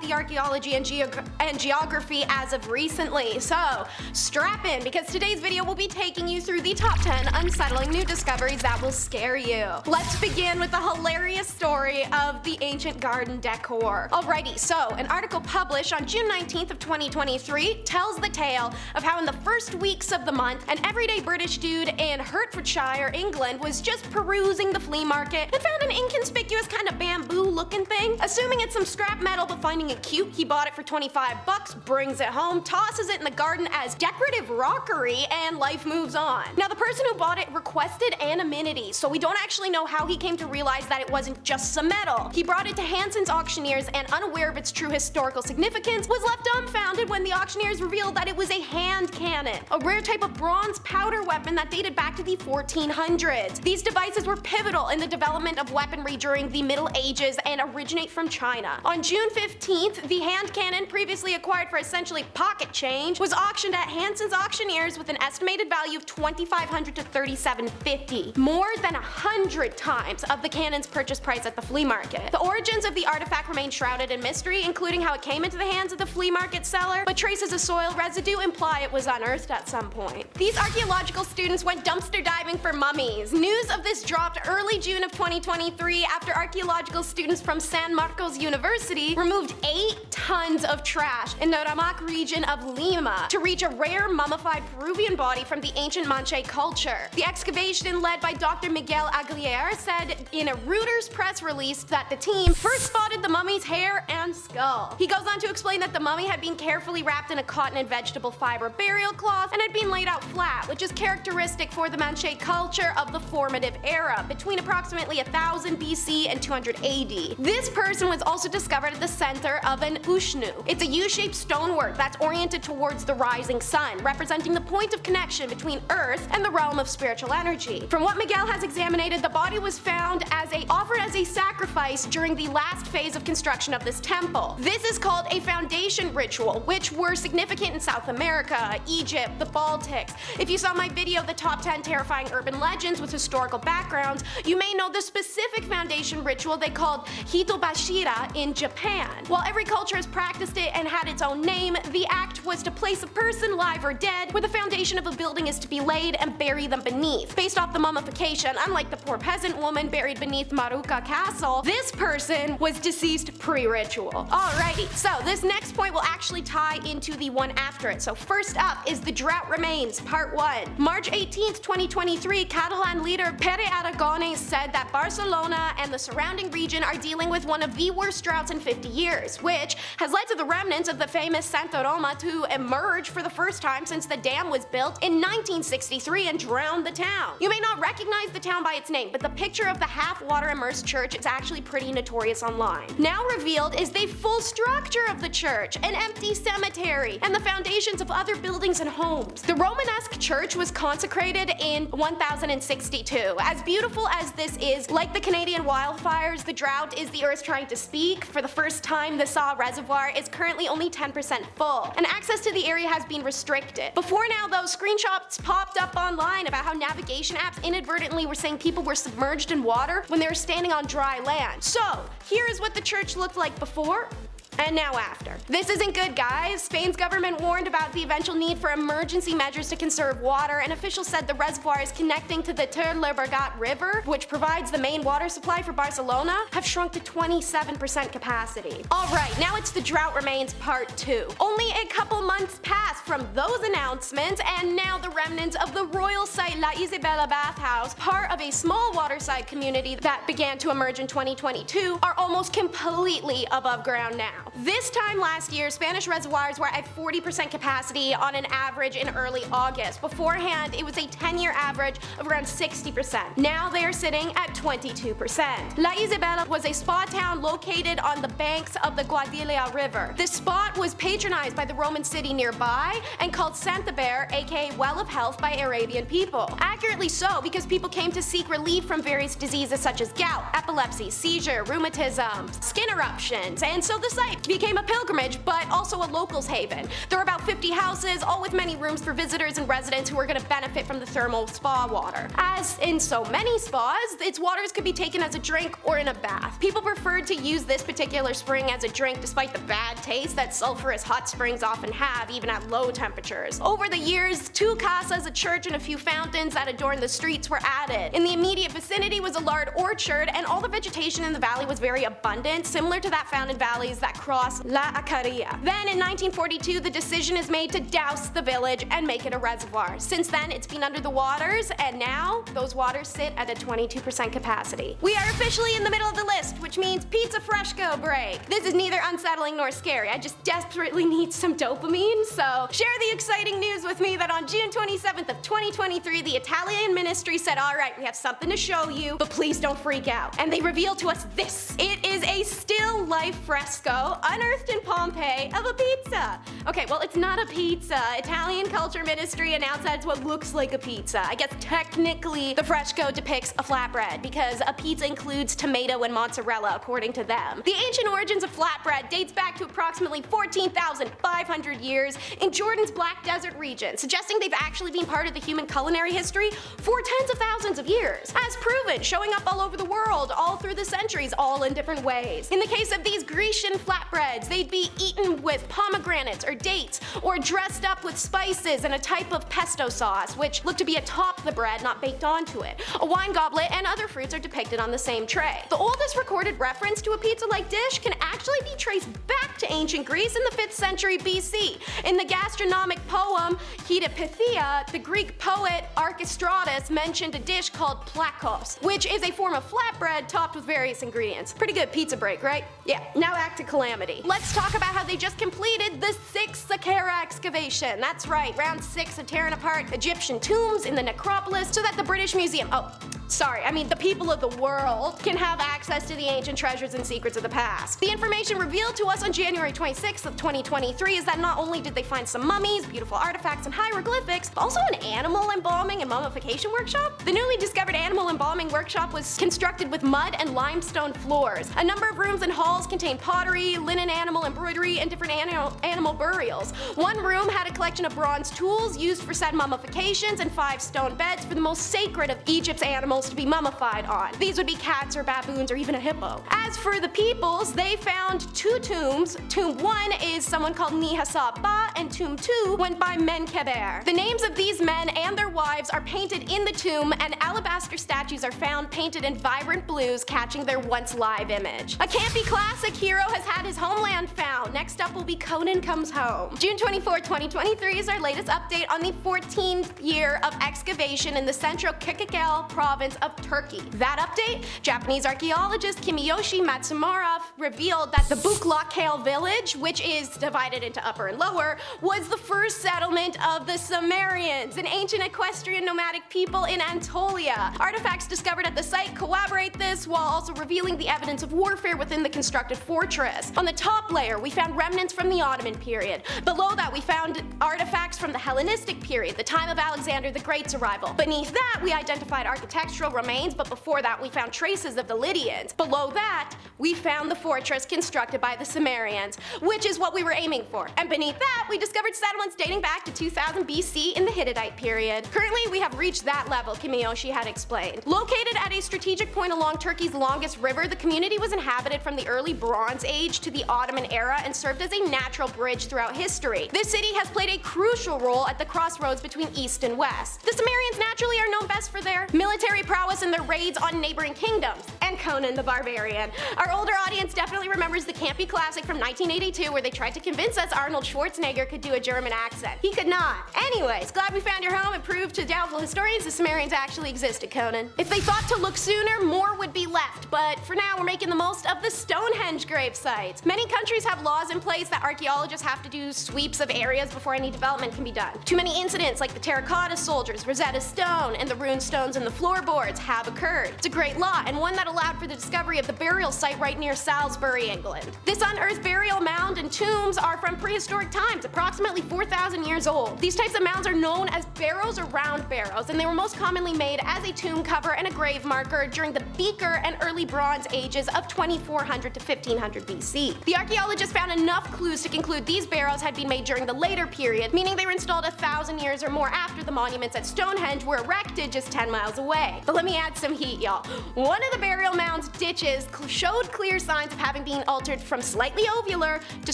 the archaeology and geography as of recently. So strap in, because today's video will be taking you through the top 10 unsettling new discoveries that will scare you. Let's begin with the hilarious story of the ancient garden decor. Alrighty, so an article published on June 19th of 2023 tells the tale of how in the first weeks of the month, an everyday British dude in Hertfordshire, England, was just perusing the flea market and found an inconspicuous kind of bamboo looking thing. Assuming it's some scrap metal but finding it cute, he bought it for 25 bucks, brings it home, tosses it in the garden as decorative rockery, and life moves on. Now, the person who bought it requested anonymity, so we don't actually know how he came to realize that it wasn't just some metal. He brought it to Hanson's auctioneers and, unaware of its true historical significance, was left dumbfounded when the auctioneers revealed that it was a hand cannon, a rare type of bronze powder weapon that dated back to the 1400s. These devices were pivotal in the development of weaponry during the Middle Ages and originate from China. On June 15th, the hand cannon, previously acquired for essentially pocket change, was auctioned at Hanson's auctioneers with an estimated value of $2,500 to $3,750, more than 100 times of the cannon's purchase price at the flea market. The origins of the artifact remain shrouded in mystery, including how it came into the hands of the flea market seller, but traces of soil residue imply it was unearthed at some point. These archaeological students went dumpster diving for mummies. News of this dropped early June of 2023 after archaeological students from San Marcos University removed 8 tons of trash in the Ramak region of Lima to reach a rare mummified Peruvian body from the ancient Manche culture. The excavation, led by Dr. Miguel Aguilera, said in a Reuters press release that the team first spotted the mummy's hair and skull. He goes on to explain that the mummy had been carefully wrapped in a cotton and vegetable fiber burial cloth and had been laid out flat, which is characteristic for the Manche culture of the formative era, between approximately 1000 BC and 200 AD. This person was also discovered at the center of an Ushnu. It's a U-shaped stonework that's oriented towards the rising sun, representing the point of connection between Earth and the realm of spiritual energy. From what Miguel has examined, the body was found offered as a sacrifice during the last phase of construction of this temple. This is called a foundation ritual, which were significant in South America, Egypt, the Baltics. If you saw my video, the top 10 terrifying urban legends with historical backgrounds, you may know the specific foundation ritual they called Hitobashira in Japan. While every culture has practiced it and had its own name, the act was to place a person, live or dead, where the foundation of a building is to be laid and bury them beneath. Based off the mummification, unlike the poor peasant woman buried beneath Maruka Castle, this person was deceased pre-ritual. Alrighty, so this next point will actually tie into the one after it. So first up is the drought remains, part 1. March 18th, 2023, Catalan leader Pere Aragonés said that Barcelona and the surrounding region are dealing with one of the worst droughts in 50 years, which has led to the remnants of the famous Santa Roma to emerge for the first time since the dam was built in 1963 and drowned the town. You may not recognize the town by its name, but the picture of the half-water immersed church is actually pretty notorious online. Now revealed is the full structure of the church, an empty cemetery, and the foundations of other buildings and homes. The Romanesque church was consecrated in 1062. As beautiful as this is, like the Canadian wildfires, the drought is the earth trying to speak. For the first time, the Saw Reservoir is currently only 10% full, and access to the area has been restricted. Before now, those screenshots popped up online about how navigation apps inadvertently were saying people were submerged in water when they were standing on dry land. So, here is what the church looked like before and now after. This isn't good, guys. Spain's government warned about the eventual need for emergency measures to conserve water, and officials said the reservoirs connecting to the Ter Llobregat River, which provides the main water supply for Barcelona, have shrunk to 27% capacity. Alright, now it's the drought remains part 2. Only a couple months passed from those announcements, and now the remnants of the royal site La Isabela bathhouse, part of a small waterside community that began to emerge in 2022, are almost completely above ground now. This time last year, Spanish reservoirs were at 40% capacity on an average in early August. Beforehand, it was a 10-year average of around 60%. Now they are sitting at 22%. La Isabela was a spa town located on the banks of the Guadalquivir River. This spot was patronized by the Roman city nearby and called Santander, aka Well of Health, by Arabian people. Accurately so, because people came to seek relief from various diseases such as gout, epilepsy, seizure, rheumatism, skin eruptions, and so the site life. It became a pilgrimage, but also a locals haven. There are about 50 houses, all with many rooms for visitors and residents who are going to benefit from the thermal spa water. As in so many spas, its waters could be taken as a drink or in a bath. People preferred to use this particular spring as a drink despite the bad taste that sulfurous hot springs often have, even at low temperatures. Over the years, 2 casas, a church, and a few fountains that adorned the streets were added. In the immediate vicinity was a large orchard, and all the vegetation in the valley was very abundant, similar to that found in valleys that cross La Acaria. Then in 1942, the decision is made to douse the village and make it a reservoir. Since then, it's been under the waters, and now those waters sit at a 22% capacity. We are officially in the middle of the list, which means pizza fresco break. This is neither unsettling nor scary. I just desperately need some dopamine, so share the exciting news with me that on June 27th of 2023, the Italian ministry said, alright, we have something to show you, but please don't freak out. And they revealed to us this. It is a still life fresco, unearthed in Pompeii, of a pizza. Okay, well, it's not a pizza. Italian Culture Ministry announced that it's what looks like a pizza. I guess technically the fresco depicts a flatbread because a pizza includes tomato and mozzarella, according to them. The ancient origins of flatbread dates back to approximately 14,500 years in Jordan's Black Desert region, suggesting they've actually been part of the human culinary history for tens of thousands of years. As proven, showing up all over the world, all through the centuries, all in different ways. In the case of these Grecian flatbreads, they'd be eaten with pomegranates or dates, or dressed up with spices and a type of pesto sauce, which looked to be atop the bread, not baked onto it. A wine goblet and other fruits are depicted on the same tray. The oldest recorded reference to a pizza-like dish can actually be traced back to ancient Greece in the 5th century BC. In the gastronomic poem Hedipithia, the Greek poet Archestratus mentioned a dish called plakos, which is a form of flatbread topped with various ingredients. Pretty good pizza break, right? Yeah, now back to calamity. Let's talk about how they just completed the 6th Saqqara excavation. That's right, round 6 of tearing apart Egyptian tombs in the necropolis so that the British Museum, the people of the world can have access to the ancient treasures and secrets of the past. The information revealed to us on January 26th of 2023 is that not only did they find some mummies, beautiful artifacts, and hieroglyphics, but also an animal embalming and mummification workshop. The newly discovered animal embalming workshop was constructed with mud and limestone floors. A number of rooms and halls contained pottery, linen animal embroidery, and different animal burials. One room had a collection of bronze tools used for said mummifications and 5 stone beds for the most sacred of Egypt's animals to be mummified on. These would be cats or baboons or even a hippo. As for the peoples, they found 2 tombs. Tomb 1 is someone called Nihasaba, and Tomb 2 went by Menkeber. The names of these men and their wives are painted in the tomb, and alabaster statues are found painted in vibrant blues, catching their once live image. A campy classic hero has had his homeland found. Next up will be Conan Comes Home. June 24, 2023 is our latest update on the 14th year of excavation in the central Kikikal province of Turkey. That update? Japanese archaeologist Kimiyoshi Matsumura revealed that the Buklakale village, which is divided into upper and lower, was the first settlement of the Sumerians, an ancient equestrian nomadic people in Anatolia. Artifacts discovered at the site corroborate this, while also revealing the evidence of warfare within the constructed fortress. On the top layer, we found remnants from the Ottoman period. Below that, we found artifacts from the Hellenistic period, the time of Alexander the Great's arrival. Beneath that, we identified architectural remains, but before that, we found traces of the Lydians. Below that, we found the fortress constructed by the Sumerians, which is what we were aiming for. And beneath that, we discovered settlements dating back to 2000 BC in the Hittite period. Currently, we have reached that level, Kimiyoshi had explained. Located at a strategic point along Turkey's longest river, the community was inhabited from the early Bronze Age to the Ottoman era and served as a natural bridge throughout history. This city has played a crucial role at the crossroads between East and West. The Sumerians naturally are known best for their military prowess and their raids on neighboring kingdoms, and Conan the Barbarian. Our older audience definitely remembers the campy classic from 1982 where they tried to convince us Arnold Schwarzenegger could do a German accent. He could not. Anyways, glad we found your home and proved to doubtful historians the Sumerians actually existed, Conan. If they thought to look sooner, more would be left, but for now we're making the most of the Stonehenge grave sites. Many countries have laws in place that archaeologists have to do sweeps of areas before any development can be done. Too many incidents like the terracotta soldiers, Rosetta Stone, and the rune stones in the floorboards have occurred. It's a great law, and one that allows allowed for the discovery of the burial site right near Salisbury, England. This unearthed burial mound and tombs are from prehistoric times, approximately 4,000 years old. These types of mounds are known as barrows or round barrows, and they were most commonly made as a tomb cover and a grave marker during the Beaker and early Bronze Ages of 2400 to 1500 BC. The archaeologists found enough clues to conclude these barrows had been made during the later period, meaning they were installed 1,000 years or more after the monuments at Stonehenge were erected just 10 miles away. But let me add some heat, y'all. One of the burial mound's ditches showed clear signs of having been altered from slightly ovular to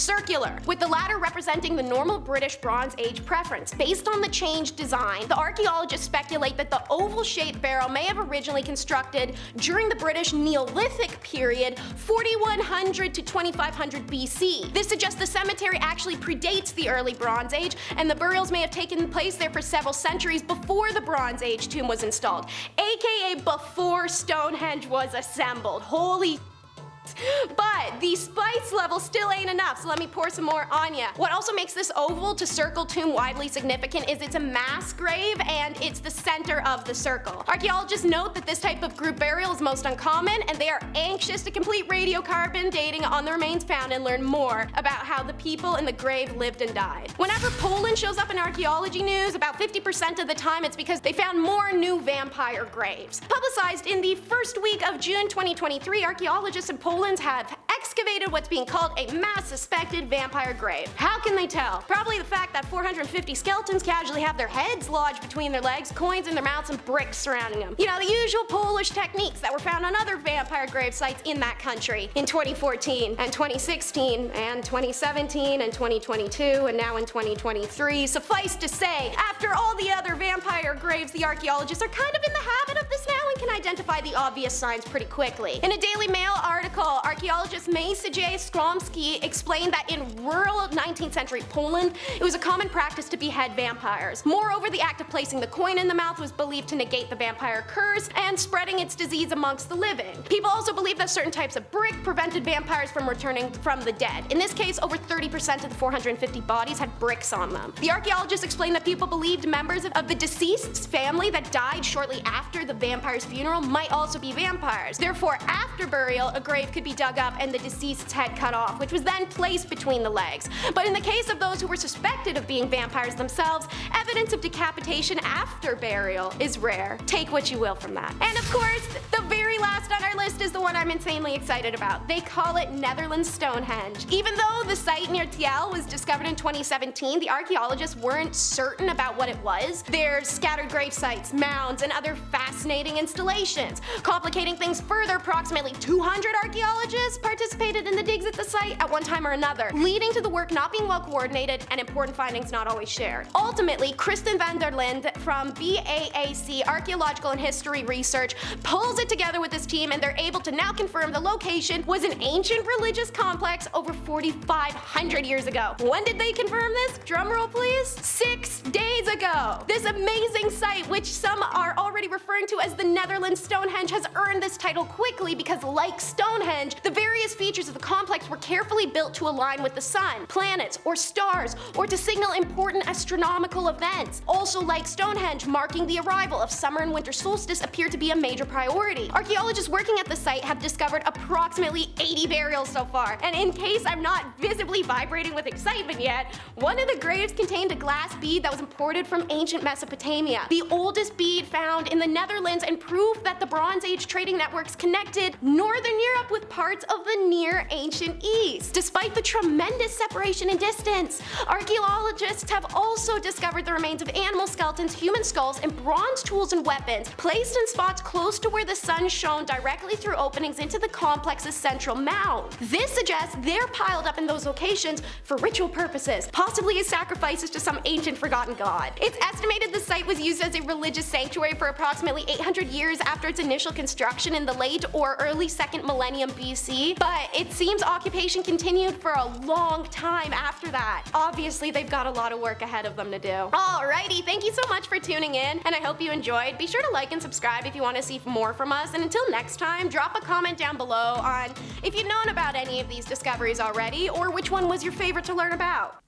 circular, with the latter representing the normal British Bronze Age preference. Based on the changed design, the archaeologists speculate that the oval-shaped barrow may have originally constructed during the British Neolithic period, 4100 to 2500 BC. This suggests the cemetery actually predates the early Bronze Age, and the burials may have taken place there for several centuries before the Bronze Age tomb was installed, aka before Stonehenge was assembled. Holy but the spice level still ain't enough, so let me pour some more on ya. What also makes this oval to circle tomb widely significant is it's a mass grave and it's the center of the circle. Archaeologists note that this type of group burial is most uncommon, and they are anxious to complete radiocarbon dating on the remains found and learn more about how the people in the grave lived and died. Whenever Poland shows up in archaeology news, about 50% of the time it's because they found more new vampire graves. Publicized in the first week of June 2023, archaeologists in Poland have excavated what's being called a mass suspected vampire grave. How can they tell? Probably the fact that 450 skeletons casually have their heads lodged between their legs, coins in their mouths, and bricks surrounding them. You know, the usual Polish techniques that were found on other vampire grave sites in that country in 2014 and 2016 and 2017 and 2022 and now in 2023. Suffice to say, after all the other vampire graves, the archaeologists are kind of in the habit of this now and can identify the obvious signs pretty quickly. In a Daily Mail article, archaeologist Maciej Skromski explained that in rural 19th century Poland, it was a common practice to behead vampires. Moreover, the act of placing the coin in the mouth was believed to negate the vampire curse and spreading its disease amongst the living. People also believed that certain types of brick prevented vampires from returning from the dead. In this case, over 30% of the 450 bodies had bricks on them. The archaeologists explained that people believed members of the deceased's family that died shortly after the vampire's funeral might also be vampires. Therefore, after burial, a grave could be dug up and the deceased's head cut off, which was then placed between the legs. But in the case of those who were suspected of being vampires themselves, evidence of decapitation after burial is rare. Take what you will from that. And of course, the very last on our list is the one I'm insanely excited about. They call it Netherlands Stonehenge. Even though the site near Tiel was discovered in 2017, the archaeologists weren't certain about what it was. There's scattered grave sites, mounds, and other fascinating installations. Complicating things further, approximately 200 archaeologists participated in the digs at the site at one time or another, leading to the work not being well coordinated and important findings not always shared. Ultimately, Kristen van der Linde from BAAC Archaeological and History Research pulls it together with this team, and they're able to now confirm the location was an ancient religious complex over 4,500 years ago. When did they confirm this? Drumroll please. 6 days ago. This amazing site, which some are already referring to as the Netherlands Stonehenge, has earned this title quickly because, like Stonehenge, the various features of the complex were carefully built to align with the sun, planets, or stars, or to signal important astronomical events. Also, like Stonehenge, marking the arrival of summer and winter solstice appeared to be a major priority. Archaeologists working at the site have discovered approximately 80 burials so far, and in case I'm not visibly vibrating with excitement yet, one of the graves contained a glass bead that was imported from ancient Mesopotamia, the oldest bead found in the Netherlands, and proof that the Bronze Age trading networks connected Northern Europe with parts of the near ancient East. Despite the tremendous separation in distance, archaeologists have also discovered the remains of animal skeletons, human skulls, and bronze tools and weapons placed in spots close to where the sun shone directly through openings into the complex's central mound. This suggests they're piled up in those locations for ritual purposes, possibly as sacrifices to some ancient forgotten god. It's estimated the site was used as a religious sanctuary for approximately 800 years after its initial construction in the late or early 2nd millennium BC, but it seems occupation continued for a long time after that. Obviously, they've got a lot of work ahead of them to do. Alrighty, thank you so much for tuning in, and I hope you enjoyed. Be sure to like and subscribe if you want to see more from us, and until next time, drop a comment down below on if you've known about any of these discoveries already, or which one was your favorite to learn about.